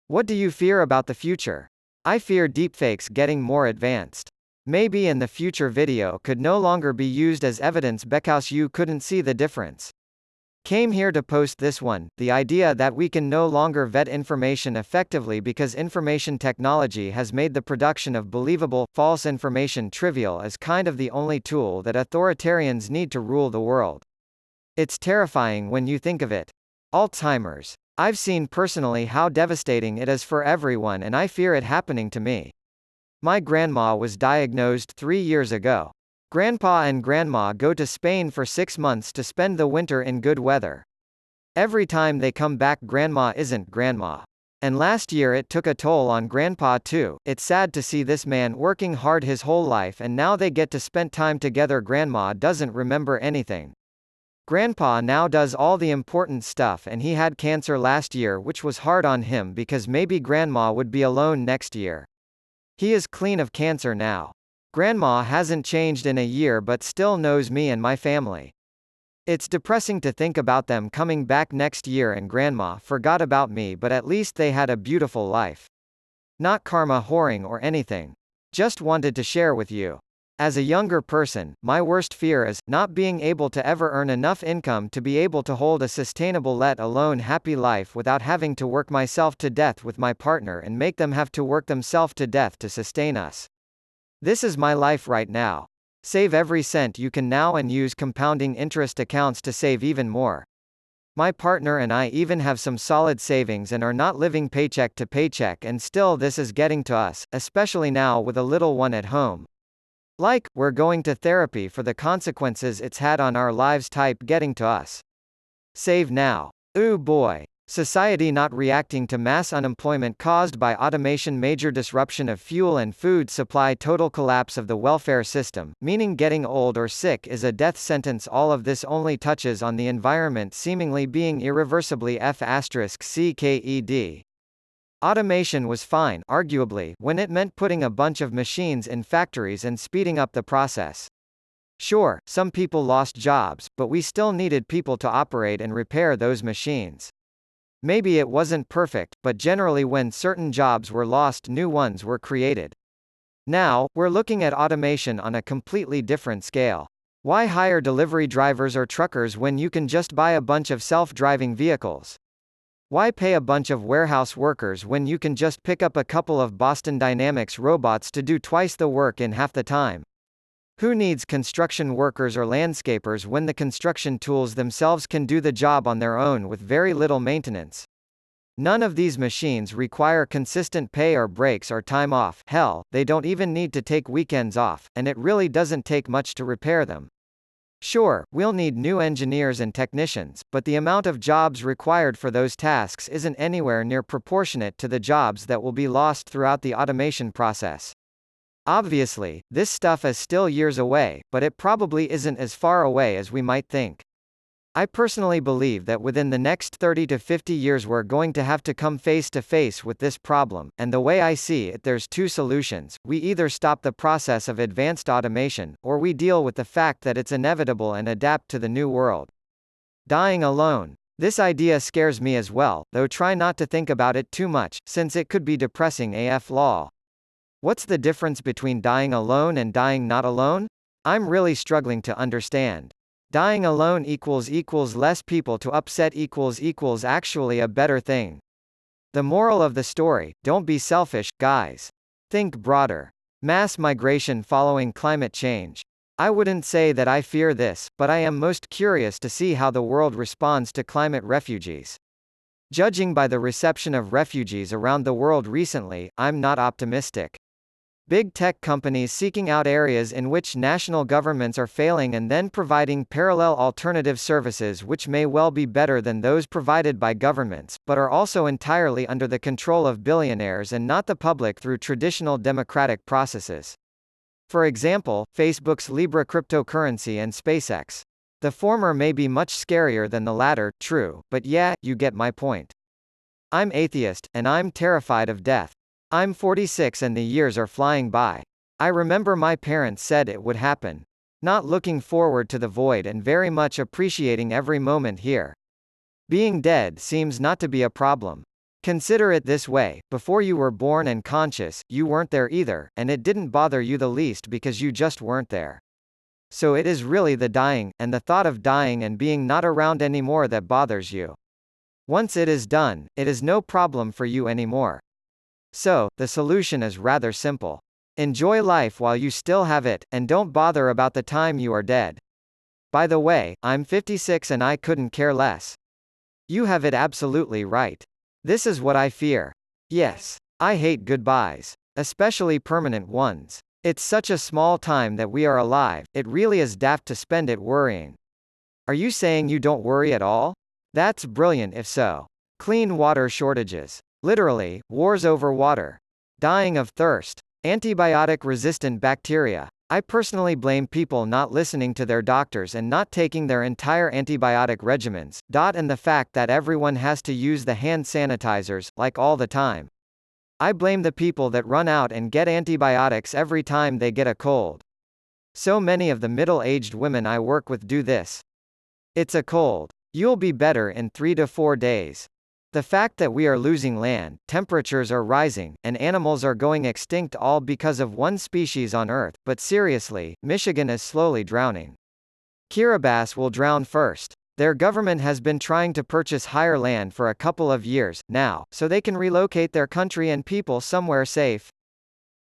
What do you fear about the future? I fear deepfakes getting more advanced. Maybe in the future video could no longer be used as evidence because you couldn't see the difference. Came here to post this one, the idea that we can no longer vet information effectively because information technology has made the production of believable, false information trivial is kind of the only tool that authoritarians need to rule the world. It's terrifying when you think of it. Alzheimer's. I've seen personally how devastating it is for everyone and I fear it happening to me. My grandma was diagnosed 3 years ago. Grandpa and Grandma go to Spain for 6 months to spend the winter in good weather. Every time they come back Grandma isn't Grandma. And last year it took a toll on Grandpa too. It's sad to see this man working hard his whole life and now they get to spend time together. Grandma doesn't remember anything. Grandpa now does all the important stuff and he had cancer last year which was hard on him because maybe Grandma would be alone next year. He is clean of cancer now. Grandma hasn't changed in a year but still knows me and my family. It's depressing to think about them coming back next year and Grandma forgot about me, but at least they had a beautiful life. Not karma whoring or anything. Just wanted to share with you. As a younger person, my worst fear is not being able to ever earn enough income to be able to hold a sustainable let alone happy life without having to work myself to death with my partner and make them have to work themselves to death to sustain us. This is my life right now. Save every cent you can now and use compounding interest accounts to save even more. My partner and I even have some solid savings and are not living paycheck to paycheck, and still this is getting to us, especially now with a little one at home. Like, we're going to therapy for the consequences it's had on our lives type getting to us. Save now. Ooh boy. Society not reacting to mass unemployment caused by automation, major disruption of fuel and food supply, total collapse of the welfare system, meaning getting old or sick is a death sentence. All of this only touches on the environment seemingly being irreversibly f***cked. Automation was fine, arguably, when it meant putting a bunch of machines in factories and speeding up the process. Sure, some people lost jobs, but we still needed people to operate and repair those machines. Maybe it wasn't perfect, but generally when certain jobs were lost, new ones were created. Now, we're looking at automation on a completely different scale. Why hire delivery drivers or truckers when you can just buy a bunch of self-driving vehicles? Why pay a bunch of warehouse workers when you can just pick up a couple of Boston Dynamics robots to do twice the work in half the time? Who needs construction workers or landscapers when the construction tools themselves can do the job on their own with very little maintenance? None of these machines require consistent pay or breaks or time off. Hell, they don't even need to take weekends off, and it really doesn't take much to repair them. Sure, we'll need new engineers and technicians, but the amount of jobs required for those tasks isn't anywhere near proportionate to the jobs that will be lost throughout the automation process. Obviously, this stuff is still years away, but it probably isn't as far away as we might think. I personally believe that within the next 30 to 50 years we're going to have to come face to face with this problem, and the way I see it, there's two solutions. We either stop the process of advanced automation, or we deal with the fact that it's inevitable and adapt to the new world. Dying alone. This idea scares me as well, though try not to think about it too much, since it could be depressing AF lol. What's the difference between dying alone and dying not alone? I'm really struggling to understand. Dying alone equals less people to upset equals actually a better thing. The moral of the story, don't be selfish, guys. Think broader. Mass migration following climate change. I wouldn't say that I fear this, but I am most curious to see how the world responds to climate refugees. Judging by the reception of refugees around the world recently, I'm not optimistic. Big tech companies seeking out areas in which national governments are failing and then providing parallel alternative services which may well be better than those provided by governments, but are also entirely under the control of billionaires and not the public through traditional democratic processes. For example, Facebook's Libra cryptocurrency and SpaceX. The former may be much scarier than the latter, true, but yeah, you get my point. I'm atheist, and I'm terrified of death. I'm 46 and the years are flying by. I remember my parents said it would happen. Not looking forward to the void and very much appreciating every moment here. Being dead seems not to be a problem. Consider it this way, before you were born and conscious, you weren't there either, and it didn't bother you the least because you just weren't there. So it is really the dying, and the thought of dying and being not around anymore that bothers you. Once it is done, it is no problem for you anymore. So, the solution is rather simple. Enjoy life while you still have it, and don't bother about the time you are dead. By the way, I'm 56 and I couldn't care less. You have it absolutely right. This is what I fear. Yes. I hate goodbyes. Especially permanent ones. It's such a small time that we are alive, it really is daft to spend it worrying. Are you saying you don't worry at all? That's brilliant if so. Clean water shortages. Literally, wars over water. Dying of thirst. Antibiotic-resistant bacteria. I personally blame people not listening to their doctors and not taking their entire antibiotic regimens, and the fact that everyone has to use the hand sanitizers, like all the time. I blame the people that run out and get antibiotics every time they get a cold. So many of the middle-aged women I work with do this. It's a cold. You'll be better in 3 to 4 days. The fact that we are losing land, temperatures are rising, and animals are going extinct all because of one species on Earth, but seriously, Michigan is slowly drowning. Kiribati will drown first. Their government has been trying to purchase higher land for a couple of years, now, so they can relocate their country and people somewhere safe.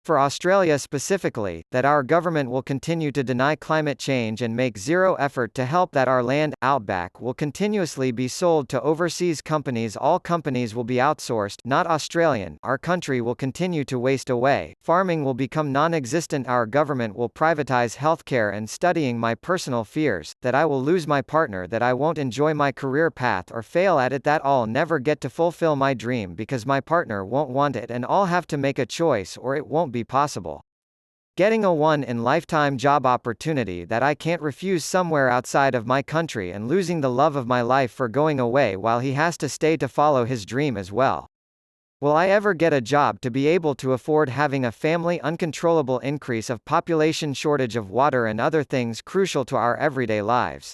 For Australia specifically, that our government will continue to deny climate change and make zero effort to help that our land, outback, will continuously be sold to overseas companies. All companies will be outsourced, not Australian. Our country will continue to waste away. Farming will become non-existent. Our government will privatize healthcare and studying. My personal fears, that I will lose my partner, that I won't enjoy my career path or fail at it, that I'll never get to fulfill my dream because my partner won't want it and I'll have to make a choice or it won't be possible. Getting a one-in-lifetime job opportunity that I can't refuse somewhere outside of my country and losing the love of my life for going away while he has to stay to follow his dream as well. Will I ever get a job to be able to afford having a family? Uncontrollable increase of population, shortage of water and other things crucial to our everyday lives.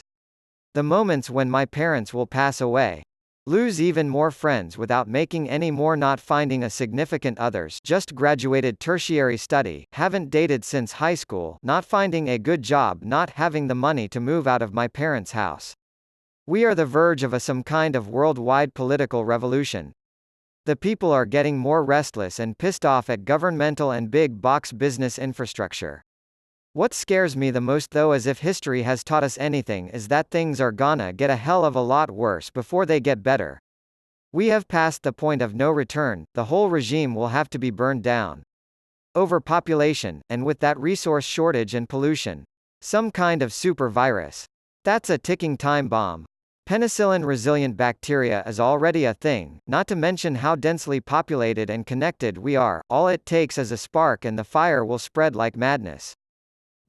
The moments when my parents will pass away. Lose even more friends without making any more, not finding a significant others, just graduated tertiary study, haven't dated since high school, not finding a good job, not having the money to move out of my parents' house. We are the verge of some kind of worldwide political revolution. The people are getting more restless and pissed off at governmental and big box business infrastructure. What scares me the most, though, as if history has taught us anything, is that things are gonna get a hell of a lot worse before they get better. We have passed the point of no return, the whole regime will have to be burned down. Overpopulation, and with that resource shortage and pollution. Some kind of super virus. That's a ticking time bomb. Penicillin-resilient bacteria is already a thing, not to mention how densely populated and connected we are. All it takes is a spark and the fire will spread like madness.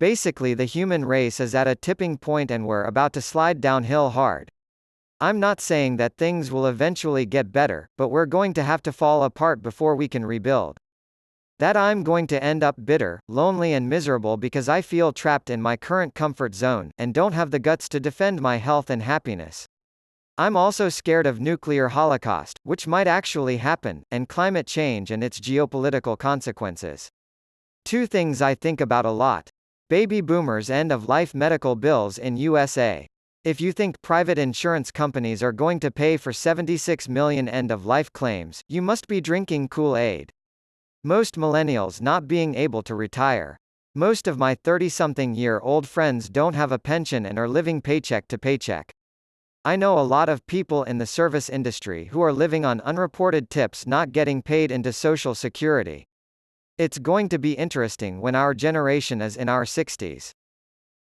Basically, the human race is at a tipping point and we're about to slide downhill hard. I'm not saying that things will eventually get better, but we're going to have to fall apart before we can rebuild. That I'm going to end up bitter, lonely and miserable because I feel trapped in my current comfort zone, and don't have the guts to defend my health and happiness. I'm also scared of nuclear holocaust, which might actually happen, and climate change and its geopolitical consequences. Two things I think about a lot. Baby boomers' end-of-life medical bills in USA. If you think private insurance companies are going to pay for 76 million end-of-life claims, you must be drinking Kool-Aid. Most millennials not being able to retire. Most of my 30-something-year-old friends don't have a pension and are living paycheck to paycheck. I know a lot of people in the service industry who are living on unreported tips, not getting paid into Social Security. It's going to be interesting when our generation is in our 60s.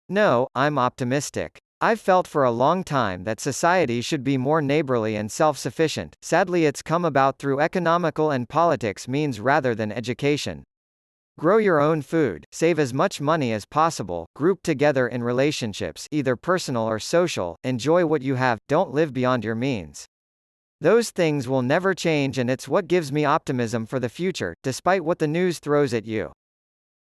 No, I'm optimistic. I've felt for a long time that society should be more neighborly and self-sufficient. Sadly, it's come about through economical and politics means rather than education. Grow your own food, save as much money as possible, group together in relationships, either personal or social, enjoy what you have, don't live beyond your means. Those things will never change, and it's what gives me optimism for the future, despite what the news throws at you.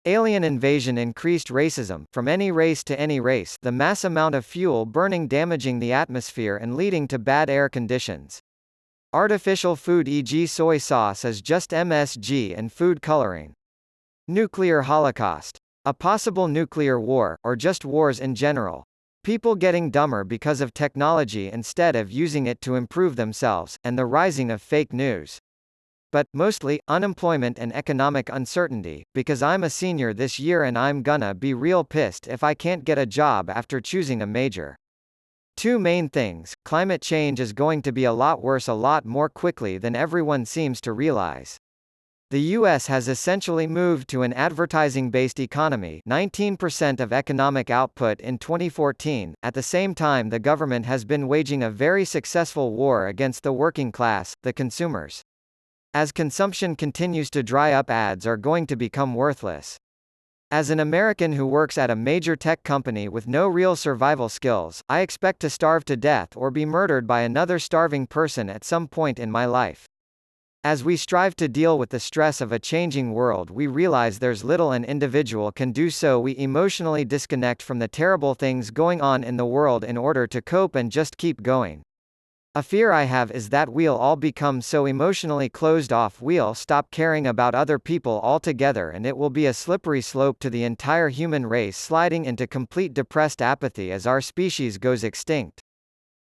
Alien invasion, increased racism, from any race to any race, the mass amount of fuel burning damaging the atmosphere and leading to bad air conditions. Artificial food, e.g. soy sauce, is just MSG and food coloring. Nuclear holocaust. A possible nuclear war, or just wars in general. People getting dumber because of technology instead of using it to improve themselves, and the rising of fake news. But, mostly, unemployment and economic uncertainty, because I'm a senior this year and I'm gonna be real pissed if I can't get a job after choosing a major. Two main things: climate change is going to be a lot worse a lot more quickly than everyone seems to realize. The U.S. has essentially moved to an advertising-based economy, 19% of economic output in 2014. At the same time, the government has been waging a very successful war against the working class, the consumers. As consumption continues to dry up, ads are going to become worthless. As an American who works at a major tech company with no real survival skills, I expect to starve to death or be murdered by another starving person at some point in my life. As we strive to deal with the stress of a changing world, we realize there's little an individual can do, so we emotionally disconnect from the terrible things going on in the world in order to cope and just keep going. A fear I have is that we'll all become so emotionally closed off we'll stop caring about other people altogether, and it will be a slippery slope to the entire human race sliding into complete depressed apathy as our species goes extinct.